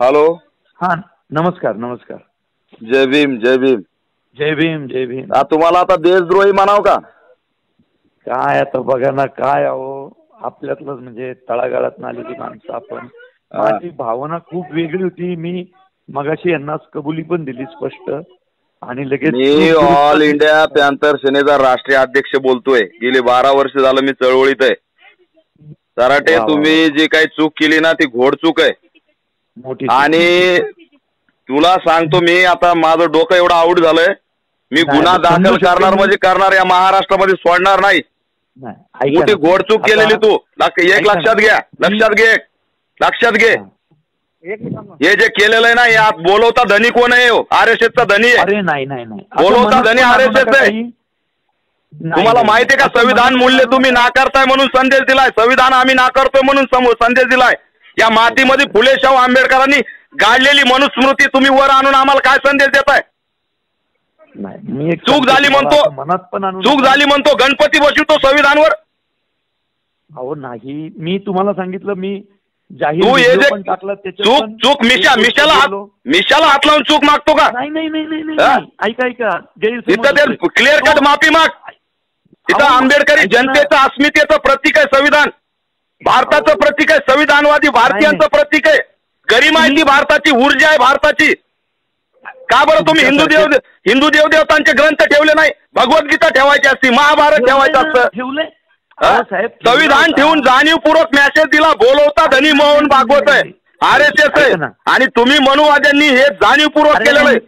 Hello. हा नमस्कार नमस्कार. जय भीम जय भीम. जय भीम जय भीम. तुम्हाला आता देशद्रोही म्हणाव का? काय आता बघा ना, काय अहो आपल्यातलंच म्हणजे तळागाळात आलेली माणसं आपण. माझी भावना खूप वेगळी होती. मी मगाशी यांनाच कबुली पण दिली स्पष्ट आणि लगेच मी ऑल इंडिया पॅन्थर सेनेचा राष्ट्रीय अध्यक्ष बोलतोय. गेली 12 वर्ष झालं मी चळवळीत आहे. सराटे तुम्ही जी काही चूक केली ना ती घोडचूक आहे. आणि तुला सांगतो मी आता माझं डोकं एवढं आऊट झालंय. मी गुन्हा दाखल करणार म्हणजे करणार, या महाराष्ट्रामध्ये सोडणार नाही. मोठी घोडचूक केलेली तू. एक लक्षात घ्या, लक्षात घे. हे जे केलेलं आहे ना, यात बोलवता धनी कोण आहे? RSSचा धनी आहे. अरे नाही नाही नाही, बोलवता धनी RSS आहे. तुम्हाला माहिती आहे का, संविधान मूल्य तुम्ही नाकारताय म्हणून संदेश दिलाय. संविधान आम्ही नाकारतोय म्हणून संदेश दिलाय. या मातीमध्ये फुले शाहू आंबेडकरांनी गाडलेली मनुस्मृती तुम्ही वर आणून आम्हाला काय संदेश देताय? चूक झाली म्हणतो, चूक झाली म्हणतो, गणपती बसवतो संविधानवर. अहो नाही, मी तुम्हाला सांगितलं, मी जाहीर चूक मिशाला हात लावून चूक मागतो का? नाही नाही नाही नाही, ऐका तिथं क्लिअर कट माफी माग. तिथं आंबेडकरी जनतेचं अस्मितेचं प्रतीक आहे संविधान. भारताचं प्रतीक आहे, संविधानवादी भारतीयांचं प्रतीक आहे. गरिमा आहे ती भारताची, ऊर्जा आहे भारताची. का बरं तुम्ही हिंदू देवदेवतांचे ग्रंथ ठेवले नाही? भगवद्गीता ठेवायची असती, महाभारत ठेवायचं असतं. संविधान ठेवून जाणीवपूर्वक मेसेज दिला. बोलवता धनी मोहन भागवत आहे, RSS आहे. आणि तुम्ही मनुवाद्यांनी हे जाणीवपूर्वक केलेलं आहे.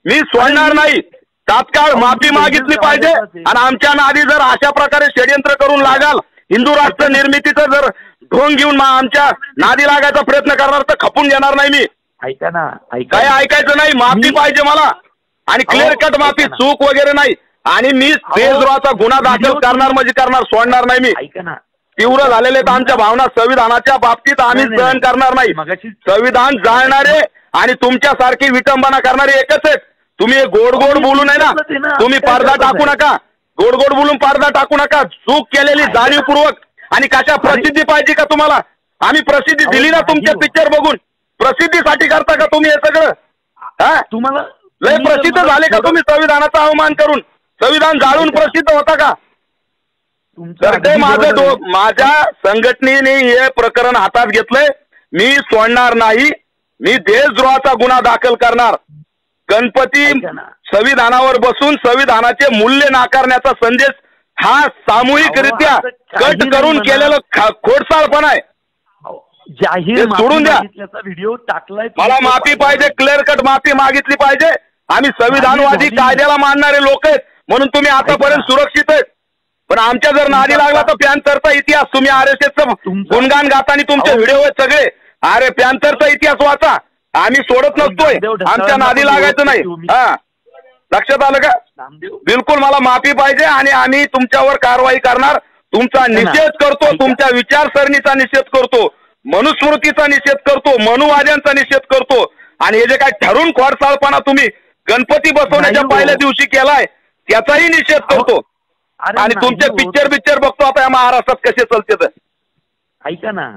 मी सोडणार नाही. तात्काळ माफी मागितली पाहिजे. आणि आमच्या नादी जर अशा प्रकारे षडयंत्र करून लागाल, हिंदू राष्ट्र निर्मितीचं जर ढोंग घेऊन आमच्या नादी लागायचा प्रयत्न करणार तर खपून घेणार नाही मी. ऐका ना, काय ऐकायचं नाही. माफी पाहिजे मला, आणि क्लिअर कट माफी, चूक वगैरे नाही. आणि मी देशद्रोहाचा गुन्हा दाखल करणार म्हणजे करणार, सोडणार नाही मी. ऐका ना, तीव्र झालेले तर आमच्या भावना संविधानाच्या बाबतीत आम्ही सहन करणार नाही. संविधान जाळणारे आणि तुमच्यासारखी विटंबना करणारे एकच आहेत. तुम्ही गोड गोड बोलू नये ना, तुम्ही पडदा टाकू नका. गोड गोड बोलून पडदा टाकू नका. चूक केलेली जाणीवपूर्वक. आणि कशा प्रसिद्धी पाहिजे का तुम्हाला? आम्ही प्रसिद्धी दिली ना तुमचे पिक्चर बघून. प्रसिद्धीसाठी करता का तुम्ही हे सगळं? हा, तुम्हाला लय प्रसिद्ध झाले का तुम्ही संविधानाचा अवमान करून? संविधान जाळून प्रसिद्ध होता का? तर ते माझ्या संघटनेने हे प्रकरण हातात घेतलंय. मी सोडणार नाही. मी देशद्रोहाचा गुन्हा दाखल करणार. गणपती संविधानावर बसून संविधानाचे मूल्य नाकारण्याचा संदेश हा सामूहिकरित्या कट करून केलेलं खोडसाळपणा आहे. जाहीर सोडून द्या. व्हिडिओ टाकलाय. मला माफी पाहिजे, क्लिअर कट माफी मागितली पाहिजे. आम्ही संविधानवादी कायद्याला मानणारे लोक आहेत म्हणून तुम्ही आतापर्यंत सुरक्षित आहेत. पण आमच्या जर नादी लागला तर पॅन्थरचा इतिहास, तुम्ही RSSचं गुणगान गातानी तुमचे व्हिडिओ आहेत सगळे. अरे पॅन्थरचा इतिहास वाचा. आम्ही सोडत नसतोय, आमच्या नादी लागायचं नाही. हा, लक्षात आलं का? बिलकुल मला माफी पाहिजे आणि आम्ही तुमच्यावर कारवाई करणार. तुमचा निषेध करतो, तुमच्या विचारसरणीचा निषेध करतो, मनुस्मृतीचा निषेध करतो, मनुवाद्यांचा निषेध करतो. आणि हे जे काय ठरून खोडसाळपणा तुम्ही गणपती बसवण्याच्या पहिल्या दिवशी केलाय त्याचाही निषेध करतो. आणि तुमचे पिक्चर बघतो आता या महाराष्ट्रात कसे चालते. ऐका ना.